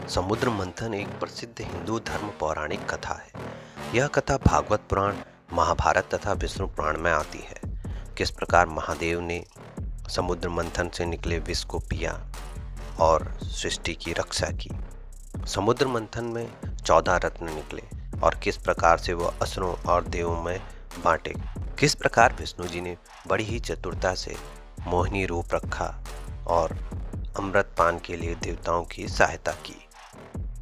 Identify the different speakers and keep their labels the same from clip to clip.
Speaker 1: समुद्र मंथन एक प्रसिद्ध हिंदू धर्म पौराणिक कथा है। यह कथा भागवत पुराण, महाभारत तथा विष्णु पुराण में आती है। किस प्रकार महादेव ने समुद्र मंथन से निकले विष को पिया और सृष्टि की रक्षा की। समुद्र मंथन में 14 रत्न निकले और किस प्रकार से वह असुरों और देवों में बांटे। किस प्रकार विष्णु जी ने बड़ी ही चतुरता से मोहिनी रूप रखा और अमृत पान के लिए देवताओं की सहायता की।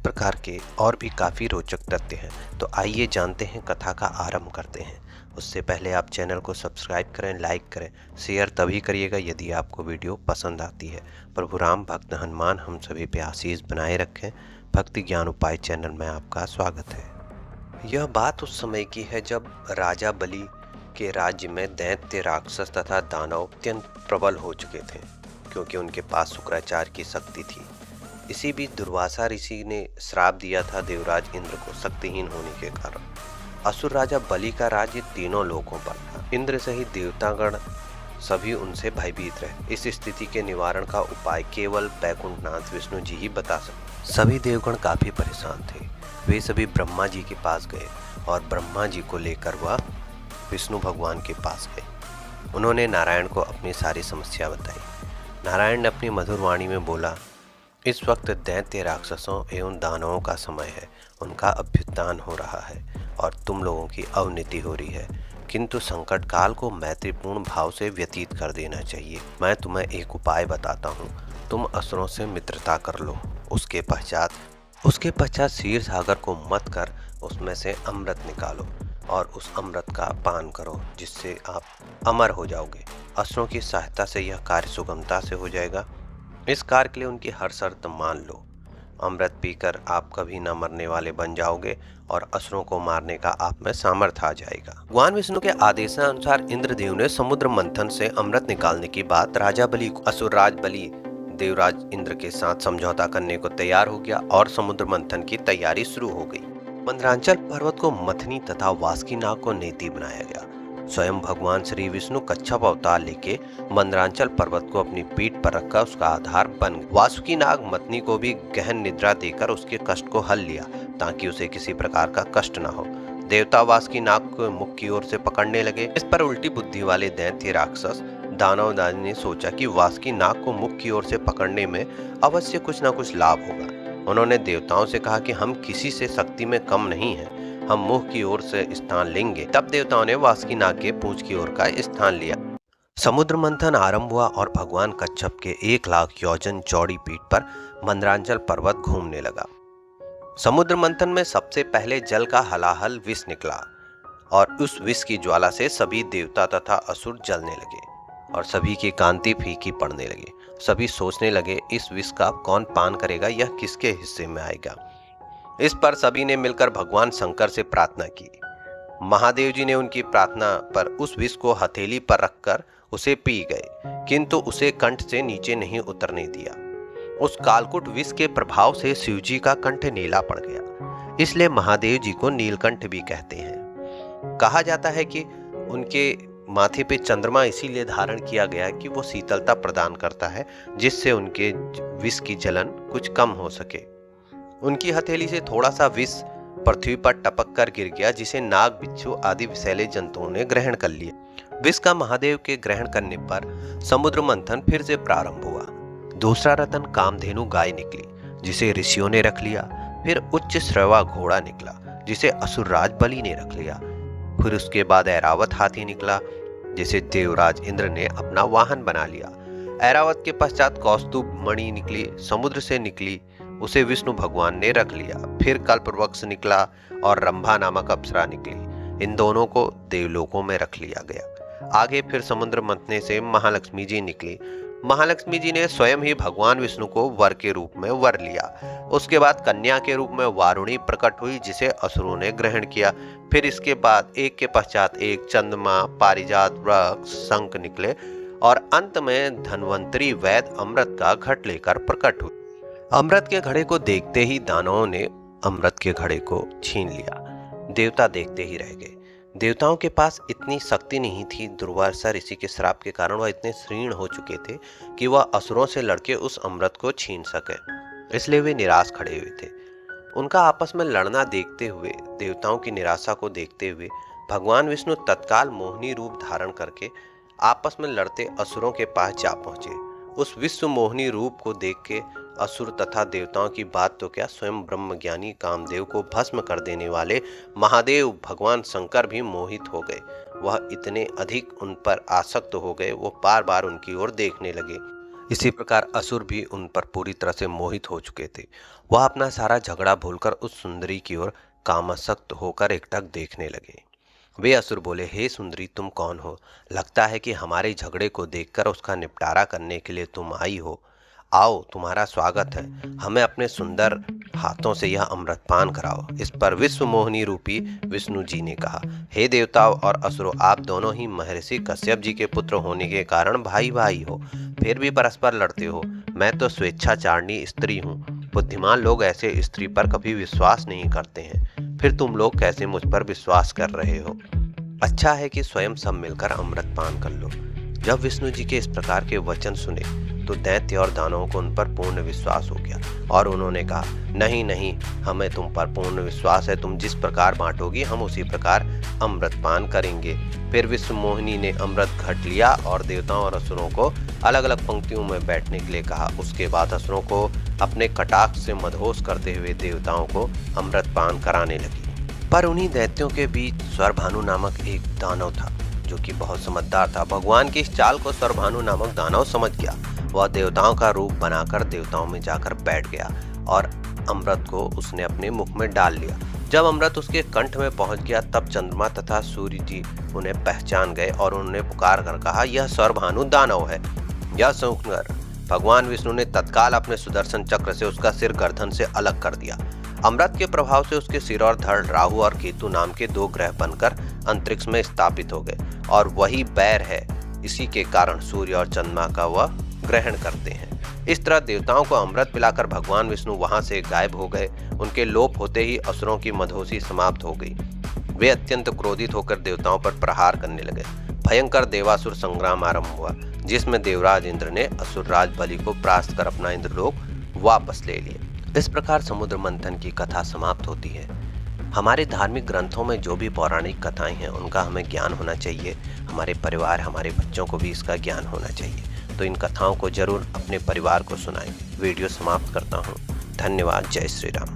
Speaker 1: प्रकार के और भी काफ़ी रोचक तथ्य हैं, तो आइए जानते हैं, कथा का आरंभ करते हैं। उससे पहले आप चैनल को सब्सक्राइब करें, लाइक करें, शेयर तभी करिएगा यदि आपको वीडियो पसंद आती है। प्रभु राम, भक्त हनुमान हम सभी पे आशीष बनाए रखें। भक्ति ज्ञान उपाय चैनल में आपका स्वागत है। यह बात उस समय की है जब राजा बलि के राज्य में दैत्य, राक्षस तथा दानव अत्यंत प्रबल हो चुके थे, क्योंकि उनके पास शुक्राचार्य की शक्ति थी। इसी बीच दुर्वासा ऋषि ने श्राप दिया था देवराज इंद्र को शक्तिहीन होने के कारण। असुर राजा बलि का राज्य तीनों लोकों पर था। इंद्र सहित देवतागण सभी उनसे भयभीत रहे। इस स्थिति के निवारण का उपाय केवल बैकुंठनाथ विष्णु जी ही बता सकते। सभी देवगण काफी परेशान थे। वे सभी ब्रह्मा जी के पास गए और ब्रह्मा जी को लेकर वह विष्णु भगवान के पास गए। उन्होंने नारायण को अपनी सारी समस्या बताई। नारायण ने अपनी मधुर वाणी में बोला, इस वक्त दैत्य, राक्षसों एवं दानवों का समय है। उनका अभ्युत्थान हो रहा है और तुम लोगों की अवनति हो रही है, किंतु संकट काल को मैत्रीपूर्ण भाव से व्यतीत कर देना चाहिए। मैं तुम्हें एक उपाय बताता हूँ। तुम असुरों से मित्रता कर लो। उसके पश्चात क्षीर सागर को मथ कर उसमें से अमृत निकालो और उस अमृत का पान करो, जिससे आप अमर हो जाओगे। असुरों की सहायता से यह कार्य सुगमता से हो जाएगा। इस कार्य के लिए उनकी हर शर्त मान लो। अमृत पीकर आप कभी न मरने वाले बन जाओगे और असुरों को मारने का आप में सामर्थ्य आ जाएगा। भगवान विष्णु के आदेशानुसार इंद्रदेव ने समुद्र मंथन से अमृत निकालने की बात राजा बलि को असुरराज बलि देवराज इंद्र के साथ समझौता करने को तैयार हो गया और समुद्र मंथन की तैयारी शुरू हो गई। मंदरांचल पर्वत को मथनी तथा वासुकी नाग को नेति बनाया गया। स्वयं भगवान श्री विष्णु कच्छप अवतार लेके मंदरांचल पर्वत को अपनी पीठ पर रखकर उसका आधार बन गए। वासुकी नाग मथनी को भी गहन निद्रा देकर उसके कष्ट को हल लिया, ताकि उसे किसी प्रकार का कष्ट न हो। देवता वासुकी नाग को मुख की ओर से पकड़ने लगे। इस पर उल्टी बुद्धि वाले दैत्य, राक्षस, दानव दानी ने सोचा कि वासुकी नाग को मुख की ओर से पकड़ने में अवश्य कुछ न कुछ लाभ होगा। उन्होंने देवताओं से कहा कि हम किसी से शक्ति में कम नहीं हैं, हम मुंह की ओर से स्थान लेंगे। तब देवताओं ने वासुकी नाग के पूंछ की ओर का स्थान लिया। समुद्र मंथन आरंभ हुआ और भगवान कच्छप के 1 लाख योजन चौड़ी पीठ पर मंदरांचल पर्वत घूमने लगा। समुद्र मंथन में सबसे पहले जल का हलाहल विष निकला और उस विष की ज्वाला से सभी देवता तथा असुर जलने लगे और सभी की कांति फीकी पड़ने लगी। सभी सोचने लगे, इस विष का कौन पान करेगा, यह किसके हिस्से में आएगा। इस पर सभी ने मिलकर भगवान शंकर से प्रार्थना की। महादेव जी ने उनकी प्रार्थना पर उस विष को हथेली पर रखकर उसे पी गए, किंतु उसे कंठ से नीचे नहीं उतरने दिया। उस कालकुट विष के प्रभाव से शिव जी का कंठ नीला पड़ गया, इसलिए महादेव जी को नीलकंठ भी कहते हैं। कहा जाता है कि उनके माथे पे चंद्रमा इसीलिए धारण किया गया कि वो शीतलता प्रदान करता है, जिससे उनके विष की जलन कुछ कम हो सके। उनकी हथेली से थोड़ा सा विष पृथ्वी पर टपक कर गिर गया, जिसे नाग, बिच्छू आदि विषैले जंतुओं ने ग्रहण कर लिया। विष का महादेव के ग्रहण करने पर समुद्र मंथन फिर से प्रारंभ हुआ। दूसरा रतन कामधेनु गाय निकली, जिसे ऋषियों ने रख लिया। फिर उच्च श्रवा घोड़ा निकला, जिसे असुरराज बलि ने रख लिया। फिर उसके बाद ऐरावत हाथी निकला, जिसे देवराज इंद्र ने अपना वाहन बना लिया। ऐरावत के पश्चात कौस्तुभ मणि निकली, समुद्र से निकली, उसे विष्णु भगवान ने रख लिया। फिर कल्पवृक्ष निकला और रंभा नामक अप्सरा निकली। इन दोनों को देवलोकों में रख लिया गया। आगे फिर समुद्र मंथने से महालक्ष्मी जी निकली। महालक्ष्मी जी ने स्वयं ही भगवान विष्णु को वर के रूप में वर लिया। उसके बाद कन्या के रूप में वारुणी प्रकट हुई, जिसे असुरों ने ग्रहण किया। फिर इसके बाद एक के पश्चात एक चंद्रमा, पारिजात वृक्ष, शंख निकले और अंत में धन्वंतरी वैद्य अमृत का घट लेकर प्रकट हुए। अमृत के घड़े को देखते ही दानवों ने अमृत के घड़े को छीन लिया। देवता देखते ही रह गए। देवताओं के पास इतनी शक्ति नहीं थी। दुर्वासा ऋषि के श्राप के कारण वह इतने क्षीण हो चुके थे कि वह असुरों से लड़के उस अमृत को छीन सके। इसलिए वे निराश खड़े हुए थे। उनका आपस में लड़ना देखते हुए, देवताओं की निराशा को देखते हुए भगवान विष्णु तत्काल मोहिनी रूप धारण करके आपस में लड़ते असुरों के पास जा पहुंचे। उस विश्व मोहिनी रूप को देख के असुर तथा देवताओं की बात तो क्या, स्वयं ब्रह्मज्ञानी कामदेव को भस्म कर देने वाले महादेव भगवान शंकर भी मोहित हो गए। वह इतने अधिक उन पर आसक्त हो गए, वो बार बार उनकी ओर देखने लगे। इसी प्रकार असुर भी उन पर पूरी तरह से मोहित हो चुके थे। वह अपना सारा झगड़ा भूलकर उस सुंदरी की ओर कामासक्त होकर एकटक देखने लगे। वे असुर बोले, हे सुंदरी, तुम कौन हो? लगता है कि हमारे झगड़े को देखकर उसका निपटारा करने के लिए तुम आई हो। आओ, तुम्हारा स्वागत है। हमें अपने सुंदर हाथों से यह अमृतपान कराओ। इस पर विश्व मोहिनी रूपी विष्णु जी ने कहा, हे देवताओं और असुरों, आप दोनों ही महर्षि कश्यप जी के पुत्र होने के कारण भाई भाई हो, फिर भी परस्पर लड़ते हो। मैं तो स्वेच्छाचारिणी स्त्री हूँ। बुद्धिमान लोग ऐसे स्त्री पर कभी विश्वास नहीं करते हैं, फिर तुम लोग कैसे मुझ पर विश्वास कर रहे हो? अच्छा है कि स्वयं सब मिलकर अमृतपान कर लो। जब विष्णु जी के इस प्रकार के वचन सुने तो दैत्य और दानवों को उन पर पूर्ण विश्वास हो गया और उन्होंने कहा, नहीं नहीं, हमें तुम पर पूर्ण विश्वास है। तुम जिस प्रकार बांटोगी हम उसी प्रकार अमृतपान करेंगे। फिर विश्व मोहिनी ने अमृत घट लिया और देवताओं और असुरों को अलग अलग पंक्तियों में बैठने के लिए कहा। उसके बाद असुरों को अपने कटाक्ष से मदहोश करते हुए देवताओं को अमृतपान कराने लगी। पर उन्हीं दैत्यों के बीच स्वरभानु नामक एक दानव था जो कि बहुत समझदार था। भगवान की इस चाल को स्वरभानु नामक दानव समझ गया। वह देवताओं का रूप बनाकर देवताओं में जाकर बैठ गया और अमृत को उसने अपने मुख में डाल लिया। जब अमृत उसके कंठ में पहुंच गया तब चंद्रमा तथा सूर्य जी उन्हें पहचान गए और उन्होंने पुकार कर कहा, यह स्वरभानु दानव है। यह सुनकर भगवान विष्णु ने तत्काल अपने सुदर्शन चक्र से उसका सिर गर्दन से अलग कर दिया। अमृत के प्रभाव से उसके सिर और धड़ राहु और केतु नाम के दो ग्रह बनकर अंतरिक्ष में स्थापित हो गए और वही बैर है। इसी के कारण सूर्य और चंद्रमा का वह ग्रहण करते हैं। इस तरह देवताओं को अमृत पिलाकर भगवान विष्णु वहां से गायब हो गए। उनके लोप होते ही असुरों की मदहोशी समाप्त हो गई। वे अत्यंत क्रोधित होकर देवताओं पर प्रहार करने लगे। भयंकर देवासुर संग्राम आरंभ हुआ जिसमें देवराज इंद्र ने असुरराज बलि को परास्त कर अपना इंद्रलोक वापस ले लिया। इस प्रकार समुद्र मंथन की कथा समाप्त होती है। हमारे धार्मिक ग्रंथों में जो भी पौराणिक कथाएं हैं उनका हमें ज्ञान होना चाहिए। हमारे परिवार, हमारे बच्चों को भी इसका ज्ञान होना चाहिए। तो इन कथाओं को जरूर अपने परिवार को सुनाएं। वीडियो समाप्त करता हूँ। धन्यवाद। जय श्री राम।